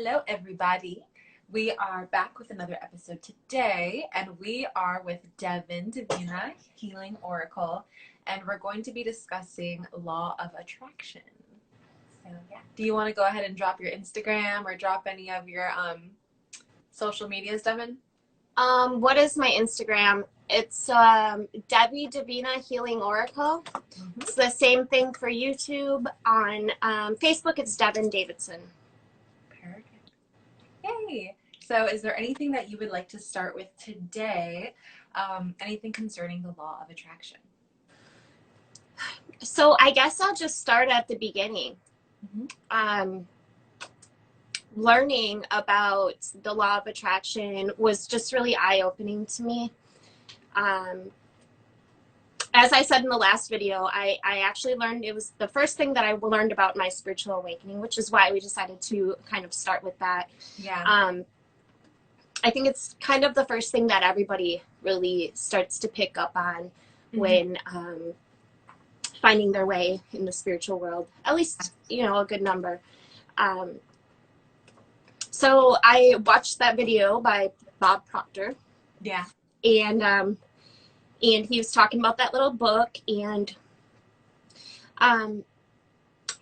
Hello, everybody. We are back with another episode today, and we are with DevanDavidson, Healing Oracle, and we're going to be discussing Law of Attraction. So, yeah. Do you want to go ahead and drop your Instagram or drop any of your social medias, Devin? What is my Instagram? It's DevanDavidson Healing Oracle. Mm-hmm. It's the same thing for YouTube. On Facebook, it's DevanDavidson. Perfect. Yay! So is there anything that you would like to start with today? Anything concerning the Law of Attraction? So I guess I'll just start at the beginning. Mm-hmm. Learning about the Law of Attraction was just really eye-opening to me. As I said in the last video, I actually learned, it was the first thing that I learned about my spiritual awakening, which is why we decided to kind of start with that. Yeah. I think it's kind of the first thing that everybody really starts to pick up on Mm-hmm. when finding their way in the spiritual world, at least, a good number. So I watched that video by Bob Proctor. Yeah. And he was talking about that little book, and I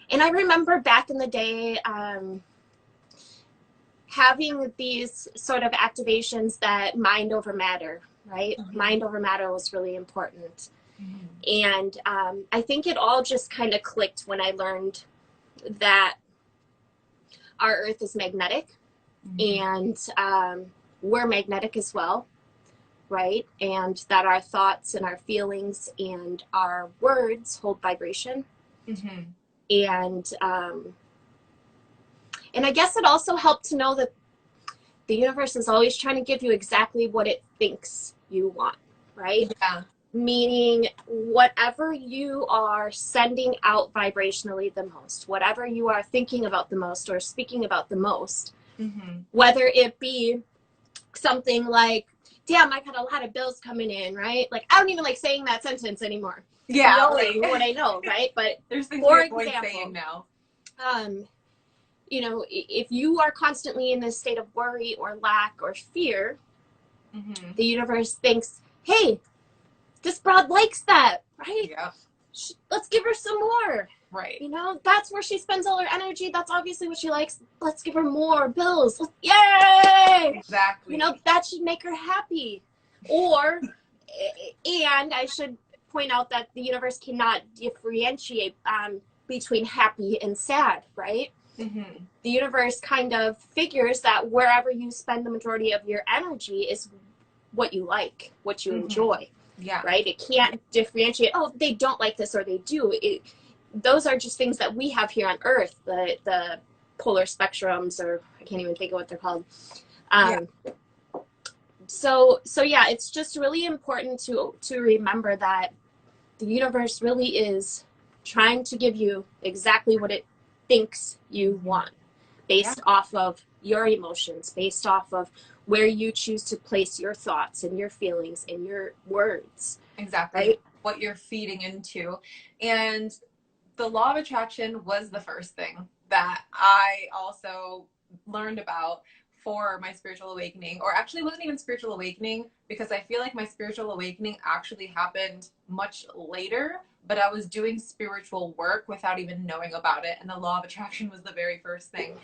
remember back in the day having these sort of activations that mind over matter, right? Mm-hmm. Mind over matter was really important. Mm-hmm. And I think it all just kind of clicked when I learned that our Earth is magnetic, Mm-hmm. and we're magnetic as well. Right? And that our thoughts and our feelings and our words hold vibration. Mm-hmm. And I guess it also helped to know that the universe is always trying to give you exactly what it thinks you want, right? Yeah. Meaning whatever you are sending out vibrationally the most, whatever you are thinking about the most or speaking about the most, Mm-hmm. whether it be something like, damn, I got a lot of bills coming in, right? Like, I don't even like saying that sentence anymore. Yeah. Knowing what I know, right? But there's things for we avoid example, saying now. If you are constantly in this state of worry or lack or fear, Mm-hmm. the universe thinks, hey, this broad likes that, right? Yeah. Let's give her some more. Right. That's where she spends all her energy. That's obviously what she likes. Let's give her more bills. Yay! Exactly. That should make her happy. And I should point out that the universe cannot differentiate between happy and sad, right? Mm-hmm. The universe kind of figures that wherever you spend the majority of your energy is what you like, what you Mm-hmm. enjoy. Yeah. Right? It can't differentiate, oh, they don't like this or they do. Those are just things that we have here on Earth, the polar spectrums, or I can't even think of what they're called. So yeah, it's just really important to remember that the universe really is trying to give you exactly what it thinks you want, based off of your emotions, based off of where you choose to place your thoughts and your feelings and your words. Exactly. Right? What you're feeding into. And the Law of Attraction was the first thing that I also learned about for my spiritual awakening, or actually wasn't even spiritual awakening, because I feel like my spiritual awakening actually happened much later, but I was doing spiritual work without even knowing about it. And the Law of Attraction was the very first thing.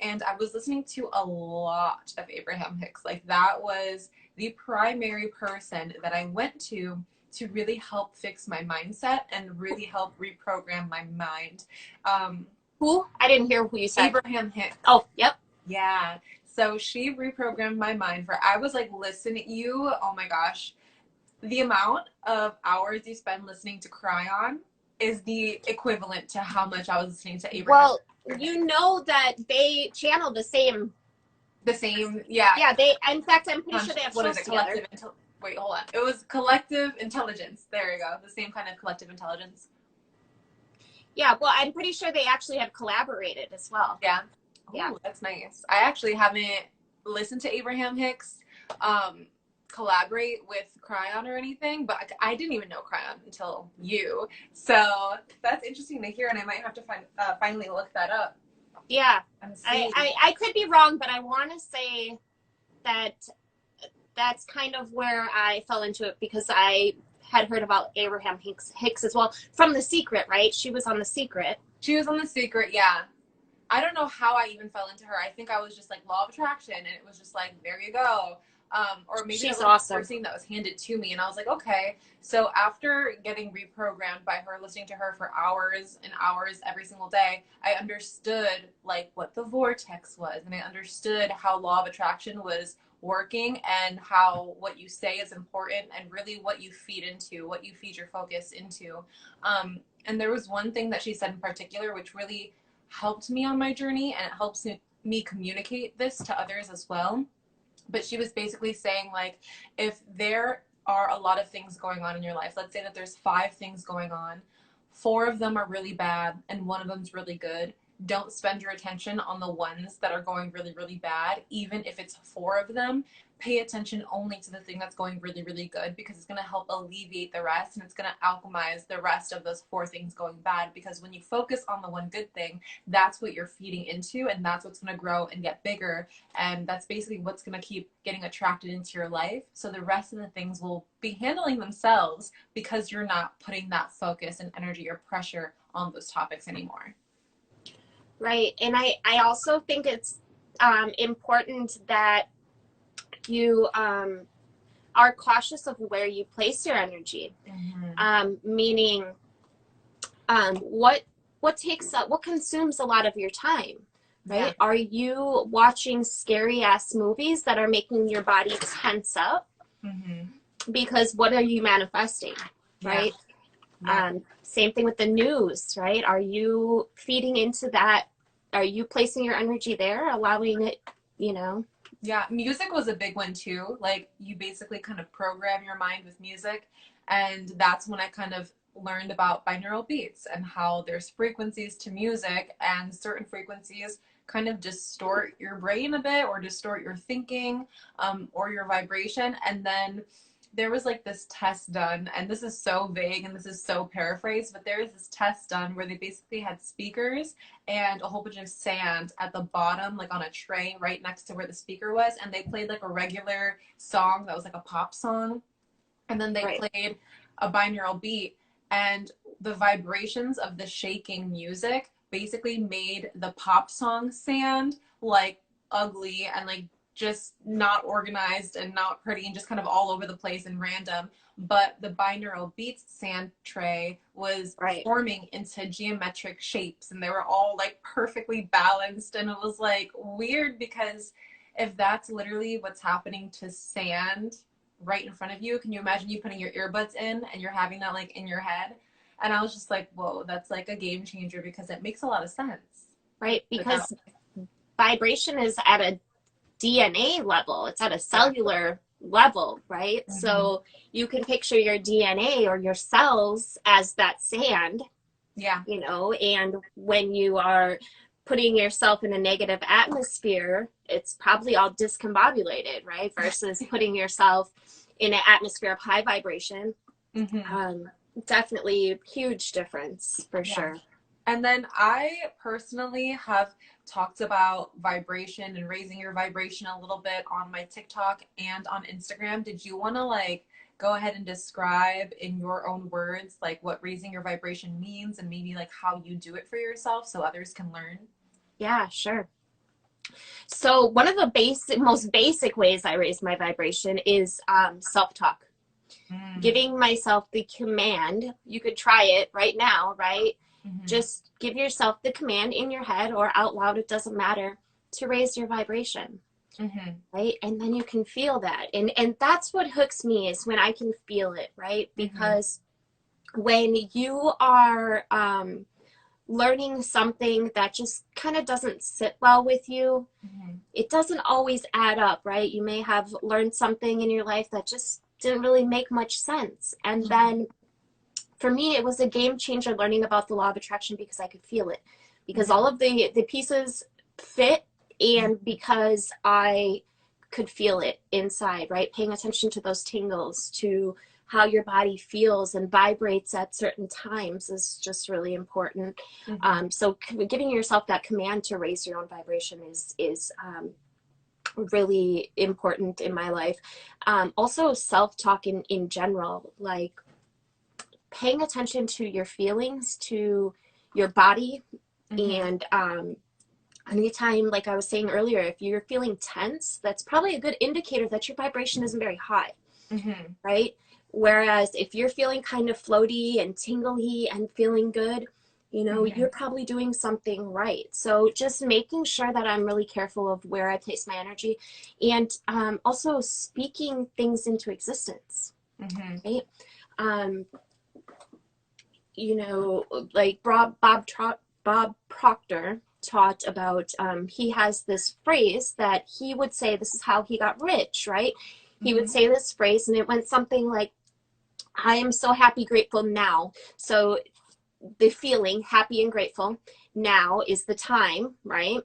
And I was listening to a lot of Abraham Hicks. Like, that was the primary person that I went to really help fix my mindset and really help reprogram my mind. Who? I didn't hear who you said. Abraham Hicks. Oh, yep. Yeah. So she reprogrammed my mind I was like, listen, oh my gosh, the amount of hours you spend listening to Cryon is the equivalent to how much I was listening to Abraham. Well, you know that they channel the same. Yeah. Yeah, in fact, I'm pretty sure they have what shows is it? together. Wait, hold on. It was collective intelligence. There you go. The same kind of collective intelligence. Yeah, well, I'm pretty sure they actually have collaborated as well. Yeah. Yeah. Ooh, that's nice. I actually haven't listened to Abraham Hicks collaborate with Cryon or anything, but I didn't even know Cryon until you. So that's interesting to hear, and I might have to finally look that up. Yeah. And see. I could be wrong, but I want to say that that's kind of where I fell into it, because I had heard about Abraham Hicks as well from The Secret, right? She was on The Secret. She was on The Secret, yeah. I don't know how I even fell into her. I think I was just like law of attraction, and it was just like, there you go. Or maybe She's that was awesome. the first thing that was handed to me, and I was like, okay. So after getting reprogrammed by her, listening to her for hours and hours every single day, I understood like what the vortex was, and I understood how law of attraction was working, and how what you say is important, and really what you feed into, what you feed your focus into. And there was one thing that she said in particular which really helped me on my journey, and it helps me communicate this to others as well. But she was basically saying, like, if there are a lot of things going on in your life, let's say that there's 5 things going on, 4 of them are really bad and 1 of them's really good. Don't spend your attention on the ones that are going really, really bad, even if it's 4 of them. Pay attention only to the thing that's going really, really good, because it's going to help alleviate the rest, and it's going to alchemize the rest of those 4 things going bad. Because when you focus on the one good thing, that's what you're feeding into, and that's what's going to grow and get bigger, and that's basically what's going to keep getting attracted into your life. So the rest of the things will be handling themselves, because you're not putting that focus and energy or pressure on those topics anymore. Right. And I also think it's important that you are cautious of where you place your energy. Meaning what consumes a lot of your time, right? Yeah. Are you watching scary ass movies that are making your body tense up? Because what are you manifesting, right? Yeah. Same thing with the news, right? Are you feeding into that? Are you placing your energy there, allowing it, you know? Yeah, music was a big one too. Like, you basically kind of program your mind with music. And that's when I kind of learned about binaural beats, and how there's frequencies to music, and certain frequencies kind of distort your brain a bit, or distort your thinking, or your vibration. And then there was like this test done, and this is so vague and this is so paraphrased, but there was this test done where they basically had speakers and a whole bunch of sand at the bottom, like on a tray right next to where the speaker was, and they played like a regular song that was like a pop song, and then they played a binaural beat, and the vibrations of the shaking music basically made the pop song sand like ugly and like just not organized and not pretty and just kind of all over the place and random. But the binaural beats sand tray was forming into geometric shapes, and they were all like perfectly balanced. And it was like weird, because if that's literally what's happening to sand right in front of you, can you imagine you putting your earbuds in and you're having that like in your head? And I was just like, whoa, that's like a game changer, because it makes a lot of sense. Right, because vibration is at a DNA level. It's at a cellular level, right? So you can picture your DNA or your cells as that sand, you know, and when you are putting yourself in a negative atmosphere, it's probably all discombobulated, right? Versus putting yourself in an atmosphere of high vibration. Definitely huge difference for sure. And then I personally have talked about vibration and raising your vibration a little bit on my TikTok and on Instagram. Did you want to like go ahead and describe in your own words like what raising your vibration means, and maybe like how you do it for yourself so others can learn? Yeah, sure. So one of the most basic ways I raise my vibration is self-talk. Giving myself the command. You could try it right now, right? Just give yourself the command in your head or out loud, it doesn't matter, to raise your vibration, right? And then you can feel that. And that's what hooks me, is when I can feel it, right? Because when you are learning something that just kind of doesn't sit well with you, it doesn't always add up, right? You may have learned something in your life that just didn't really make much sense. And then for me, it was a game changer learning about the law of attraction, because I could feel it, because all of the pieces fit, and because I could feel it inside, right? Paying attention to those tingles, to how your body feels and vibrates at certain times is just really important. So giving yourself that command to raise your own vibration is really important in my life. Also self-talk in general, like paying attention to your feelings, to your body. And anytime, like I was saying earlier, if you're feeling tense, that's probably a good indicator that your vibration isn't very high, right? Whereas if you're feeling kind of floaty and tingly and feeling good, you know, you're probably doing something right. So just making sure that I'm really careful of where I place my energy, and also speaking things into existence, right? You know, like Bob Proctor taught about, he has this phrase that he would say, this is how he got rich, right? He would say this phrase, and it went something like, I am so happy, grateful now. So the feeling happy and grateful now is the time, right?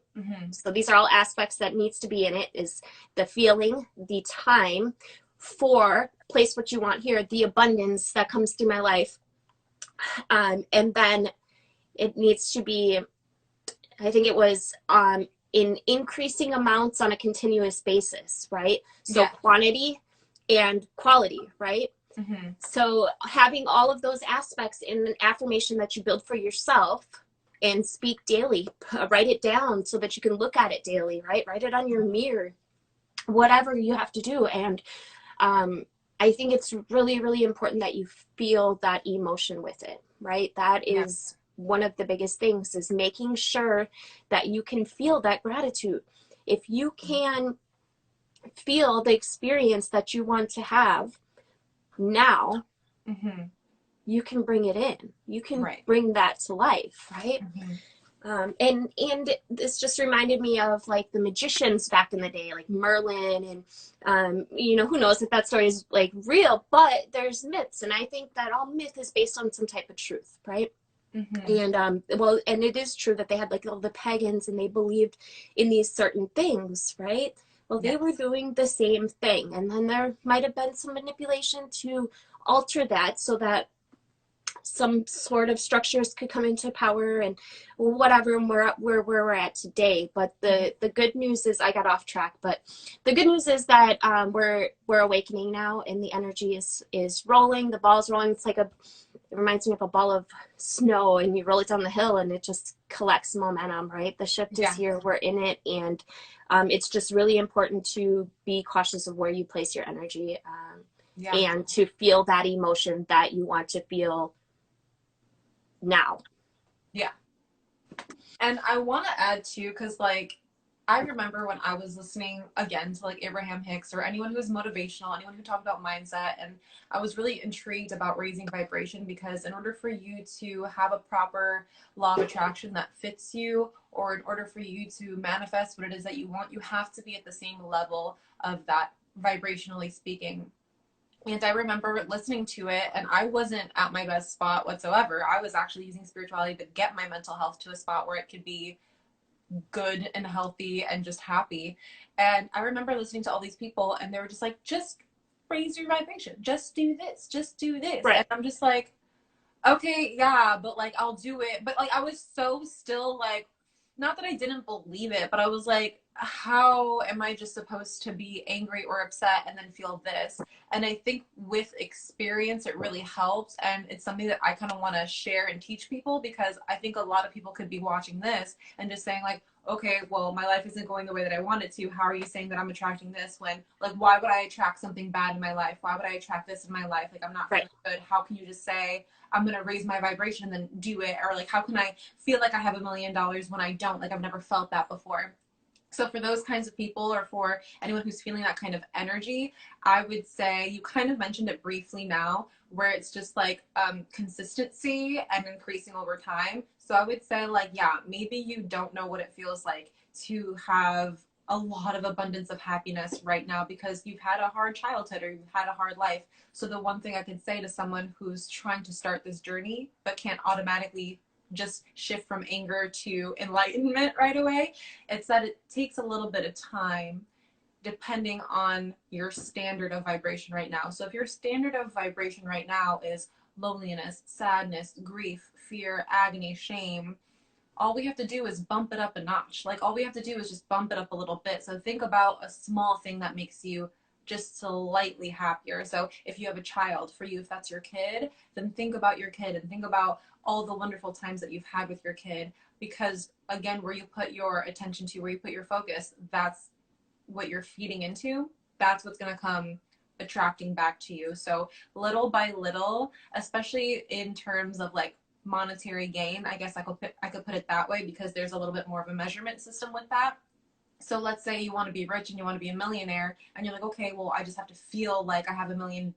So these are all aspects that needs to be in it, is the feeling, the time, for place what you want here, the abundance that comes through my life. And then it needs to be, I think it was in increasing amounts on a continuous basis, right? So quantity and quality, right? So having all of those aspects in an affirmation that you build for yourself and speak daily, write it down so that you can look at it daily, right? Write it on your mirror, whatever you have to do. And I think it's really, really important that you feel that emotion with it, right? That is one of the biggest things, is making sure that you can feel that gratitude. If you can feel the experience that you want to have now, you can bring it in. You can bring that to life, right? And this just reminded me of like the magicians back in the day, like Merlin, and you know, who knows if that story is like real, but there's myths, and I think that all myth is based on some type of truth, right? And well, and it is true that they had like all the pagans and they believed in these certain things, right? Well, they were doing the same thing, and then there might have been some manipulation to alter that so that some sort of structures could come into power and whatever, and we're at where we're at today. But the good news is, I got off track, but the good news is that we're awakening now, and the energy is rolling, the ball's rolling. It's like it reminds me of a ball of snow, and you roll it down the hill and it just collects momentum, right? The shift is here, we're in it, and it's just really important to be cautious of where you place your energy, and to feel that emotion that you want to feel now. And I want to add too, because like I remember when I was listening again to like Abraham Hicks or anyone who was motivational, anyone who talked about mindset, and I was really intrigued about raising vibration, because in order for you to have a proper law of attraction that fits you, or in order for you to manifest what it is that you want, you have to be at the same level of that, vibrationally speaking. And I remember listening to it, and I wasn't at my best spot whatsoever. I was actually using spirituality to get my mental health to a spot where it could be good and healthy and just happy. And I remember listening to all these people, and they were just like, just raise your vibration. Just do this. Just do this. Right. And I'm just like, okay, yeah, but like, I'll do it. But like, I was so still like, not that I didn't believe it, but I was like, how am I just supposed to be angry or upset and then feel this? And I think with experience, it really helps. And it's something that I kind of want to share and teach people, because I think a lot of people could be watching this and just saying like, okay, well, my life isn't going the way that I want it to. How are you saying that I'm attracting this when, like, why would I attract something bad in my life? Why would I attract this in my life? Like, I'm not feeling good. How can you just say, I'm going to raise my vibration and then do it? Or like, how can I feel like I have $1 million when I don't? Like, I've never felt that before. So for those kinds of people, or for anyone who's feeling that kind of energy, I would say, you kind of mentioned it briefly now, where it's just like consistency and increasing over time. So I would say like, yeah, maybe you don't know what it feels like to have a lot of abundance of happiness right now because you've had a hard childhood or you've had a hard life. So the one thing I could say to someone who's trying to start this journey but can't automatically just shift from anger to enlightenment right away, it's that it takes a little bit of time, depending on your standard of vibration right now. So if your standard of vibration right now is loneliness, sadness, grief, fear, agony, shame, all we have to do is bump it up a notch. Like all we have to do is just bump it up a little bit. So think about a small thing that makes you just slightly happier. So if you have a child, for you, if that's your kid, then think about your kid and think about all the wonderful times that you've had with your kid. Because again, where you put your attention to, where you put your focus, that's what you're feeding into. That's what's going to come attracting back to you. So little by little, especially in terms of like monetary gain, I guess I could put it that way, because there's a little bit more of a measurement system with that. So let's say you want to be rich and you want to be a millionaire, and you're like, okay, well, I just have to feel like I have $1 million,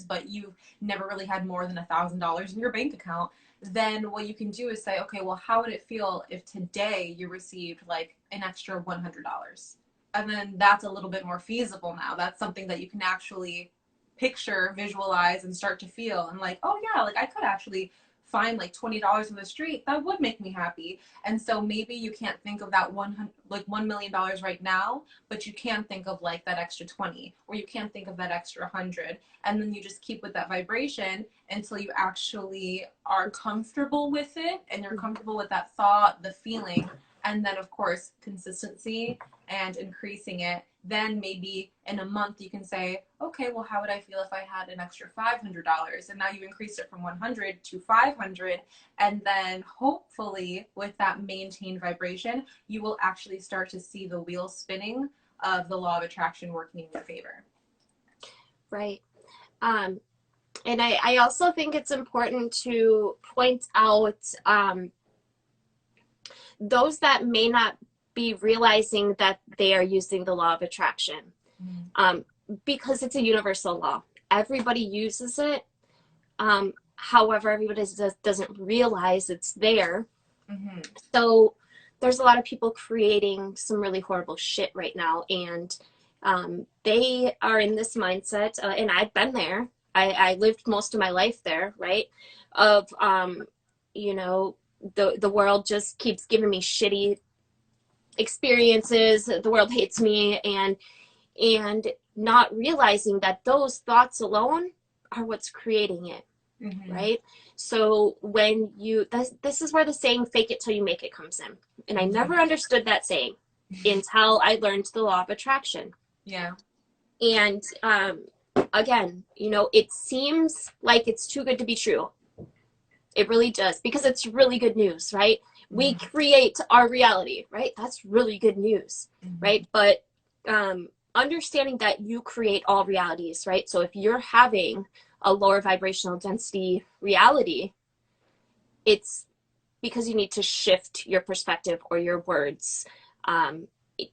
but you've never really had more than $1,000 in your bank account. Then what you can do is say, okay, well, how would it feel if today you received like an extra $100? And then that's a little bit more feasible now. That's something that you can actually picture, visualize, and start to feel. And like, oh yeah, like I could actually find like $20 in the street. That would make me happy. And so maybe you can't think of that $1 million right now, but you can think of like that extra 20, or you can think of that extra 100. And then you just keep with that vibration until you actually are comfortable with it, and you're comfortable with that thought, the feeling. And then of course, consistency and increasing it. Then maybe in a month you can say, okay, well, how would I feel if I had an extra $500? And now you increased it from 100 to 500. And then hopefully with that maintained vibration, you will actually start to see the wheel spinning of the law of attraction working in your favor. Right. And I also think it's important to point out those that may not be realizing that they are using the law of attraction, because it's a universal law. Everybody uses it. However, everybody doesn't realize it's there. Mm-hmm. So there's a lot of people creating some really horrible shit right now, and they are in this mindset, and I've been there. I lived most of my life there, right? Of, you know, the world just keeps giving me shitty experiences. The world hates me, and not realizing that those thoughts alone are what's creating it. Mm-hmm. Right? So when this is where the saying "fake it till you make it" comes in, and I never understood that saying until I learned the law of attraction. Yeah. And again, you know, it seems like it's too good to be true. It really does, because it's really good news, right? We create our reality, right? That's really good news, right? But understanding that you create all realities, right? So if you're having a lower vibrational density reality, it's because you need to shift your perspective or your words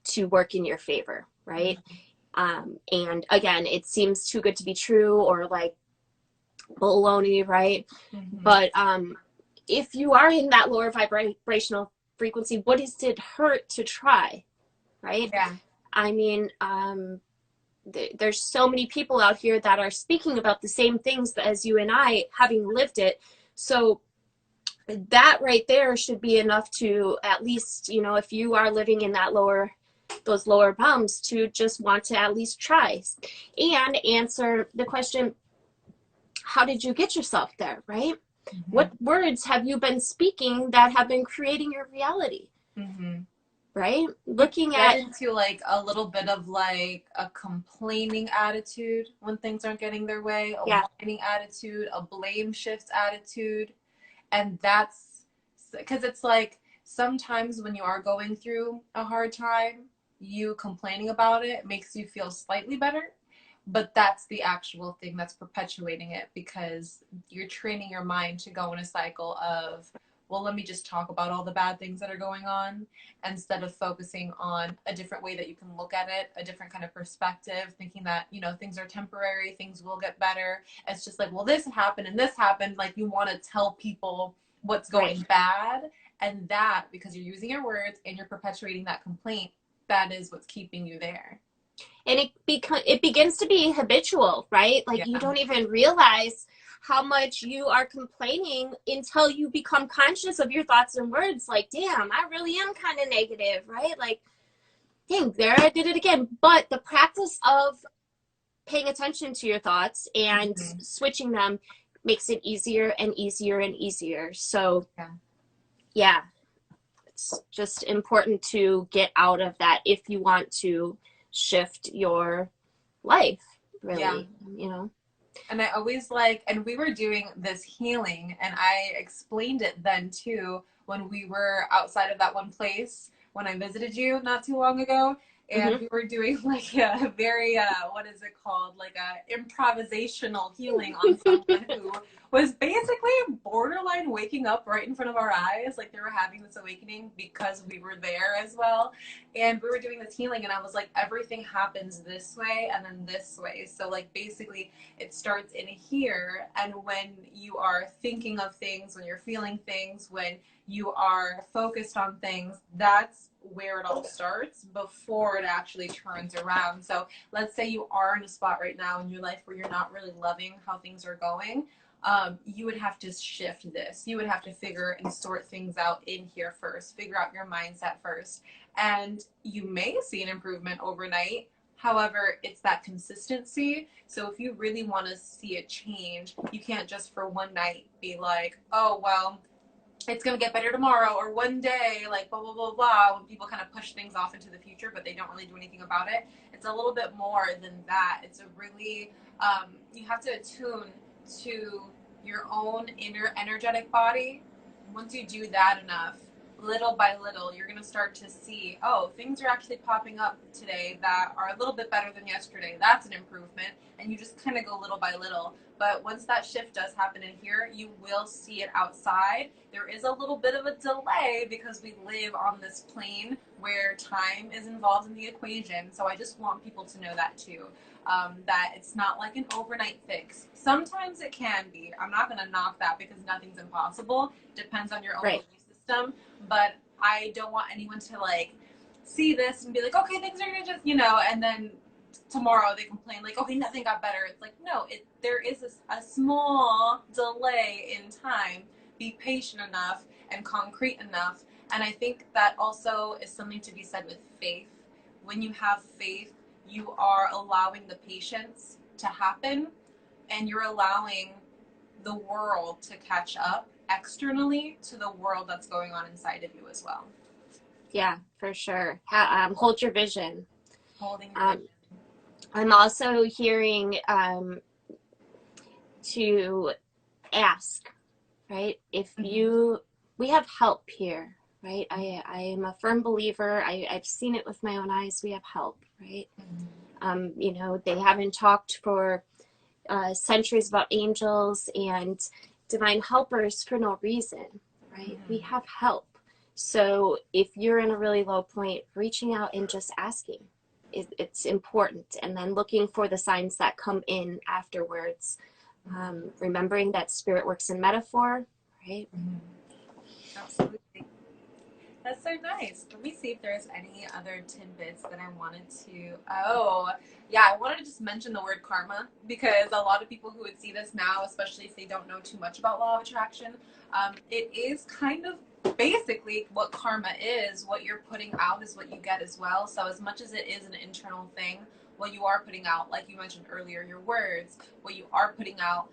to work in your favor, right? And again, it seems too good to be true, or like baloney, right? But if you are in that lower vibrational frequency, what does it hurt to try, right? Yeah. I mean, there's so many people out here that are speaking about the same things as you and I, having lived it. So that right there should be enough to at least, you know, if you are living in that those lower realms, to just want to at least try and answer the question, how did you get yourself there, right? What words have you been speaking that have been creating your reality? Right? Looking at into like a little bit of like a complaining attitude when things aren't getting their way, a whining attitude, a blame shifts attitude. And that's because it's like sometimes when you are going through a hard time, you complaining about it makes you feel slightly better. But that's the actual thing that's perpetuating it, because you're training your mind to go in a cycle of, well, let me just talk about all the bad things that are going on, instead of focusing on a different way that you can look at it, a different kind of perspective, thinking that, you know, things are temporary, things will get better. It's just like, well, this happened and this happened. Like, you want to tell people what's going bad, and that, because you're using your words and you're perpetuating that complaint, that is what's keeping you there. And it begins to be habitual, right? Like you don't even realize how much you are complaining until you become conscious of your thoughts and words. Like, damn, I really am kind of negative, right? Like, dang, there I did it again. But the practice of paying attention to your thoughts and switching them makes it easier and easier and easier. So yeah, it's just important to get out of that if you want to shift your life, really, you know. And I always like, and we were doing this healing, and I explained it then too when we were outside of that one place when I visited you not too long ago. And we were doing like a very, what is it called? Like a improvisational healing on someone who was basically borderline waking up right in front of our eyes. Like they were having this awakening because we were there as well. And we were doing this healing, and I was like, everything happens this way and then this way. So like basically it starts in here, and when you are thinking of things, when you're feeling things, when you are focused on things, that's where it all starts before it actually turns around. So let's say you are in a spot right now in your life where you're not really loving how things are going. You would have to shift this. You would have to figure and sort things out in here first, figure out your mindset first. And you may see an improvement overnight. However, it's that consistency. So if you really want to see a change, you can't just for one night be like, oh, well, it's going to get better tomorrow or one day, like blah, blah, blah, blah, when people kind of push things off into the future, but they don't really do anything about it. It's a little bit more than that. It's a really, you have to attune to your own inner energetic body. Once you do that enough, little by little, you're going to start to see, oh, things are actually popping up today that are a little bit better than yesterday. That's an improvement. And you just kind of go little by little. But once that shift does happen in here, you will see it outside. There is a little bit of a delay because we live on this plane where time is involved in the equation. So I just want people to know that too, that it's not like an overnight fix. Sometimes it can be. I'm not going to knock that because nothing's impossible. Depends on your own belief system. But I don't want anyone to like see this and be like, okay, things are going to just, you know, and then tomorrow they complain like, okay, nothing got better. It's like, no, there is a small delay in time. Be patient enough and concrete enough. And I think that also is something to be said with faith. When you have faith, you are allowing the patience to happen, and you're allowing the world to catch up externally to the world that's going on inside of you as well. Yeah, for sure. Hold your vision. Holding your vision. I'm also hearing to ask, right? If we have help here, right? I am a firm believer. I've seen it with my own eyes. We have help, right? You know, they haven't talked for centuries about angels and divine helpers for no reason, right? We have help. So if you're in a really low point, reaching out and just asking, it's important. And then looking for the signs that come in afterwards. Remembering that spirit works in metaphor, right? Absolutely. That's so nice. Let me see if there's any other tidbits that I wanted to. Oh, yeah, I wanted to just mention the word karma because a lot of people who would see this now, especially if they don't know too much about law of attraction, it is kind of basically what karma is. What you're putting out is what you get as well. So as much as it is an internal thing, what you are putting out, like you mentioned earlier, your words, what you are putting out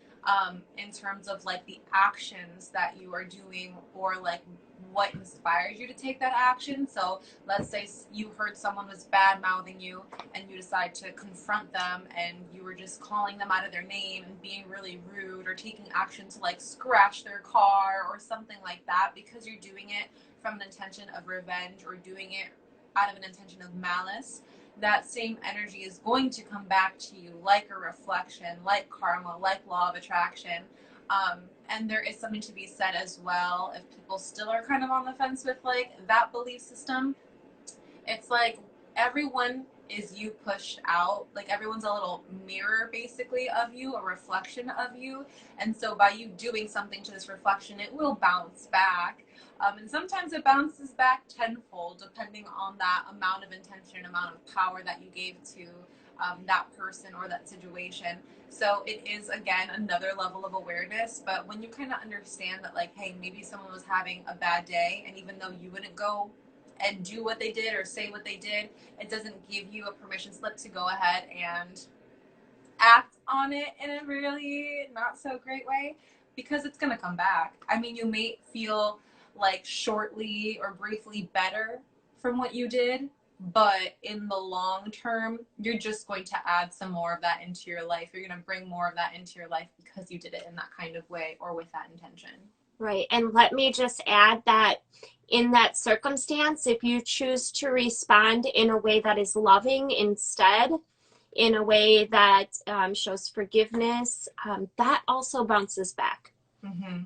in terms of like the actions that you are doing or like what inspires you to take that action. So let's say you heard someone was bad mouthing you and you decide to confront them and you were just calling them out of their name and being really rude or taking action to like scratch their car or something like that because you're doing it from an intention of revenge or doing it out of an intention of malice. That same energy is going to come back to you like a reflection, like karma, like law of attraction. And there is something to be said as well if people still are kind of on the fence with like that belief system. It's like everyone is you pushed out. Like everyone's a little mirror basically of you, a reflection of you. And so by you doing something to this reflection, it will bounce back. And sometimes it bounces back tenfold depending on that amount of intention, amount of power that you gave to that person or that situation. So it is, again, another level of awareness. But when you kind of understand that, like, hey, maybe someone was having a bad day, and even though you wouldn't go and do what they did or say what they did, it doesn't give you a permission slip to go ahead and act on it in a really not so great way, because it's going to come back. I mean, you may feel like shortly or briefly better from what you did, but in the long term, you're just going to add some more of that into your life. You're going to bring more of that into your life because you did it in that kind of way or with that intention. Right. And let me just add that in that circumstance, if you choose to respond in a way that is loving instead, in a way that shows forgiveness, that also bounces back. Mm-hmm.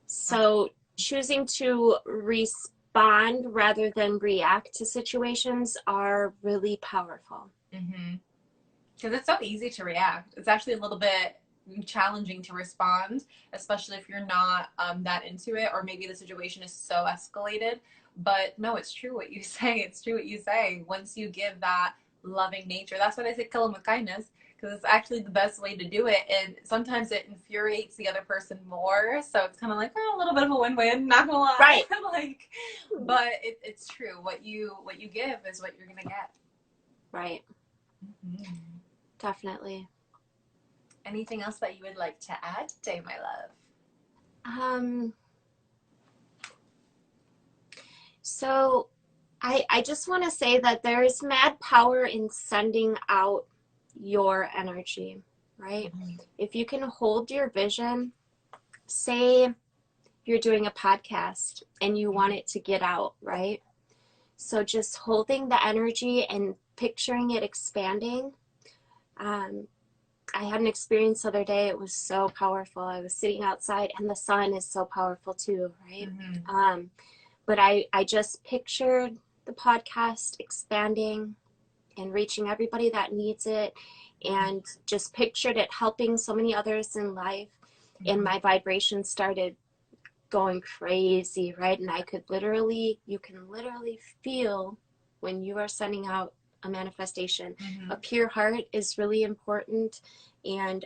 So choosing to respond rather than react to situations are really powerful. Mm-hmm. Because it's so easy to react. It's actually a little bit challenging to respond, especially if you're not that into it, or maybe the situation is so escalated. But no, it's true what you say. It's true what you say. Once you give that loving nature, that's what I say, kill them with kindness, because it's actually the best way to do it. And sometimes it infuriates the other person more, so it's kind of like, oh, a little bit of a win-win, not gonna lie. Right. Like, but it's true. What you give is what you're gonna get. Right. Mm-hmm. Definitely. Anything else that you would like to add today, my love? So I just want to say that there is mad power in sending out your energy, right? Mm-hmm. If you can hold your vision, say you're doing a podcast and you want it to get out, right? So just holding the energy and picturing it expanding. I had an experience the other day. It was so powerful. I was sitting outside, and the sun is so powerful too, right? Mm-hmm. But I just pictured the podcast expanding and reaching everybody that needs it, and just pictured it helping so many others in life. Mm-hmm. And my vibration started going crazy, right? And you can literally feel when you are sending out a manifestation. Mm-hmm. A pure heart is really important. And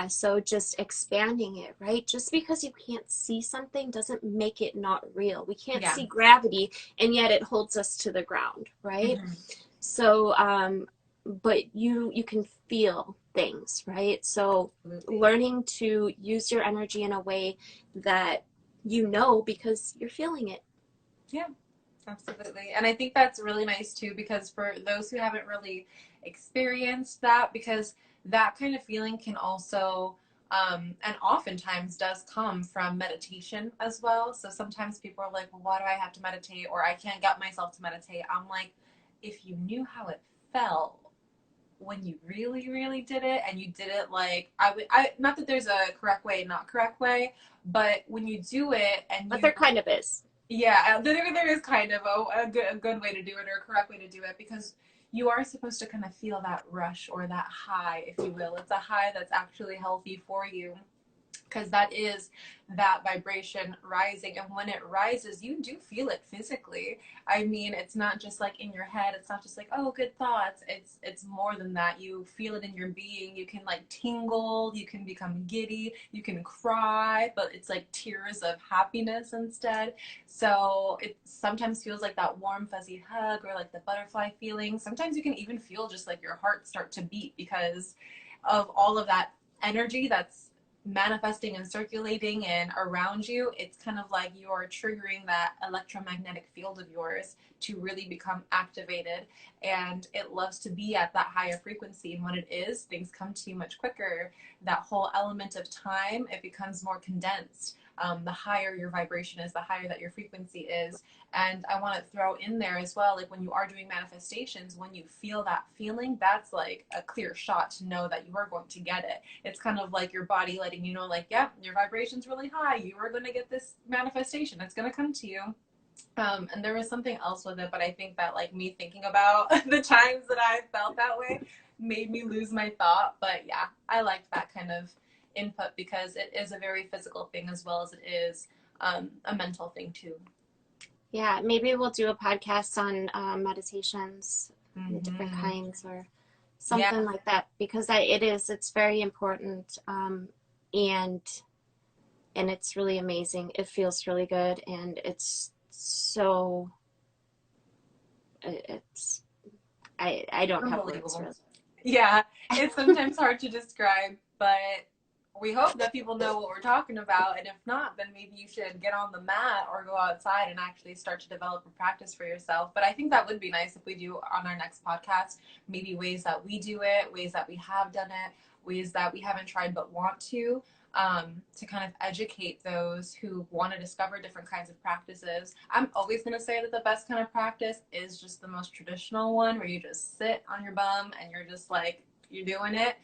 so just expanding it, right? Just because you can't see something doesn't make it not real. We can't see gravity, and yet it holds us to the ground, right? Mm-hmm. So but you can feel things, right? So learning to use your energy in a way that because you're feeling it. Yeah. Absolutely. And I think that's really nice too, because for those who haven't really experienced that, because that kind of feeling can also, and oftentimes does come from meditation as well. So sometimes people are like, well, why do I have to meditate? Or I can't get myself to meditate. I'm like, if you knew how it felt when you really, really did it, and you did it like, not that there's a correct way, not correct way, but when you do it but there kind of is. Yeah, there is kind of a good way to do it, or a correct way to do it, because you are supposed to kind of feel that rush or that high, if you will. It's a high that's actually healthy for you, because that is that vibration rising. And when it rises, you do feel it physically. I mean, it's not just like in your head. It's not just like, oh, good thoughts. It's more than that. You feel it in your being. You can like tingle. You can become giddy. You can cry, but it's like tears of happiness instead. So it sometimes feels like that warm, fuzzy hug, or like the butterfly feeling. Sometimes you can even feel just like your heart start to beat because of all of that energy that's manifesting and circulating and around you. It's kind of like you're triggering that electromagnetic field of yours to really become activated, and it loves to be at that higher frequency. And when it is, things come to you much quicker. That whole element of time, it becomes more condensed. The higher your vibration is, the higher that your frequency is. And I want to throw in there as well, like when you are doing manifestations, when you feel that feeling, that's like a clear shot to know that you are going to get it. It's kind of like your body letting you know, like, yeah, your vibration's really high. You are going to get this manifestation. It's going to come to you. And there was something else with it, but I think that like me thinking about the times that I felt that way made me lose my thought. But yeah, I liked that kind of input, because it is a very physical thing as well as it is a mental thing too. Yeah, maybe we'll do a podcast on meditations, mm-hmm. different kinds, or something like that, because it's very important, and it's really amazing. It feels really good, and it's so it's I don't have words for it. Yeah, it's sometimes hard to describe, but we hope that people know what we're talking about. And if not, then maybe you should get on the mat or go outside and actually start to develop a practice for yourself. But I think that would be nice if we do on our next podcast, maybe ways that we do it, ways that we have done it, ways that we haven't tried but want to kind of educate those who want to discover different kinds of practices. I'm always going to say that the best kind of practice is just the most traditional one, where you just sit on your bum and you're just like, you're doing it,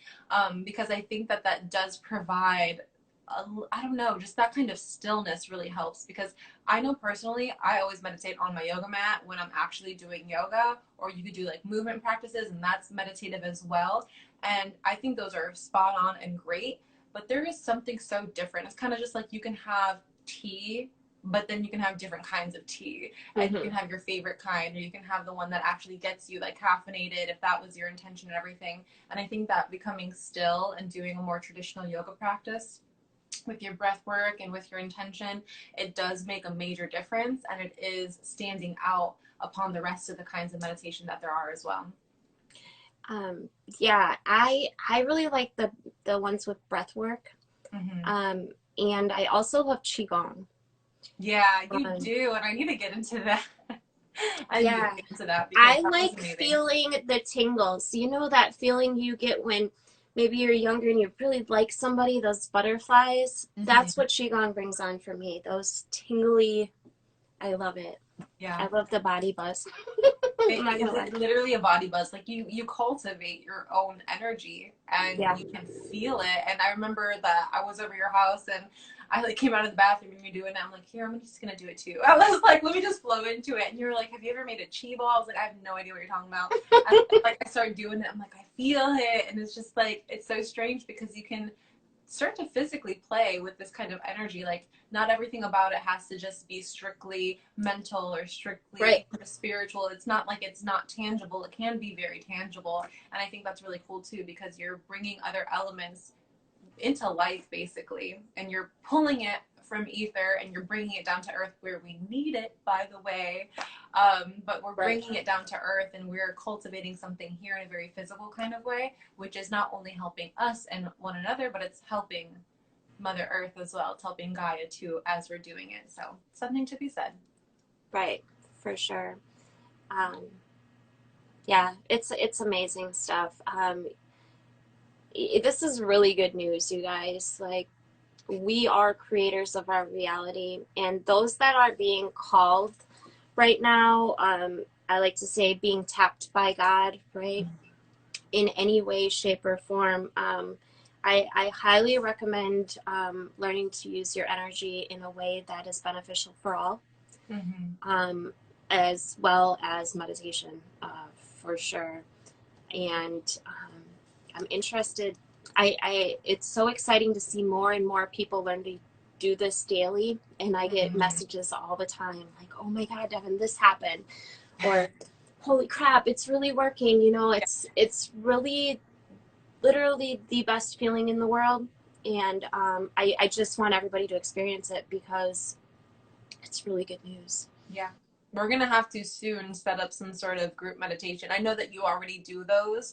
because I think that that does provide, I don't know, just that kind of stillness really helps. Because I know personally, I always meditate on my yoga mat when I'm actually doing yoga, or you could do like movement practices, and that's meditative as well. And I think those are spot on and great, but there is something so different. It's kind of just like you can have tea, but then you can have different kinds of tea, and you can have your favorite kind, or you can have the one that actually gets you like caffeinated if that was your intention and everything. And I think that becoming still and doing a more traditional yoga practice with your breath work and with your intention, it does make a major difference, and it is standing out upon the rest of the kinds of meditation that there are as well. Yeah, I really like the ones with breath work. And I also love Qigong. Yeah, you do, and I need to get into that. I like feeling the tingles. You know that feeling you get when maybe you're younger and you really like somebody, those butterflies? That's what Qigong brings on for me. Those tingly, I love it. Yeah. I love the body buzz. It's literally a body buzz. Like you cultivate your own energy, and you can feel it. And I remember that I was over your house, and I like came out of the bathroom and you're doing it. I'm like, here, I'm just gonna do it too. I was like, let me just flow into it. And you were like, have you ever made a chi ball? I was like, I have no idea what you're talking about. And like I started doing it. I'm like, I feel it, and it's just like, it's so strange because you can start to physically play with this kind of energy. Like, not everything about it has to just be strictly mental or strictly spiritual. It's not like it's not tangible. It can be very tangible, and I think that's really cool too, because you're bringing other elements into life basically, and you're pulling it from ether and you're bringing it down to earth, where we need it, by the way, but we're bringing it down to earth, and we're cultivating something here in a very physical kind of way, which is not only helping us and one another, but it's helping Mother Earth as well. It's helping Gaia too as we're doing it. So something to be said. Right, for sure. Yeah, it's amazing stuff. This is really good news, you guys. Like, we are creators of our reality, and those that are being called right now, I like to say being tapped by God, right? In any way, shape, or form. I highly recommend learning to use your energy in a way that is beneficial for all, as well as meditation, for sure. And I'm interested. It's so exciting to see more and more people learn to do this daily, and I get messages all the time like, oh my God, Devin, this happened, or holy crap, it's really working. You know, it's really literally the best feeling in the world, and I just want everybody to experience it because it's really good news. Yeah. We're going to have to soon set up some sort of group meditation. I know that you already do those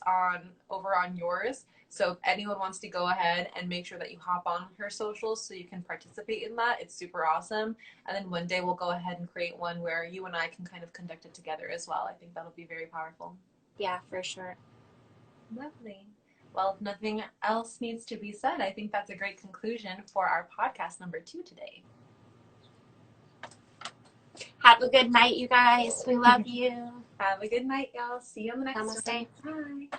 over on yours. So if anyone wants to go ahead and make sure that you hop on her socials so you can participate in that, it's super awesome. And then one day we'll go ahead and create one where you and I can kind of conduct it together as well. I think that'll be very powerful. Yeah, for sure. Lovely. Well, if nothing else needs to be said, I think that's a great conclusion for our podcast number 2 today. Have a good night, you guys. We love you. Have a good night, y'all. See you on the next one. Bye.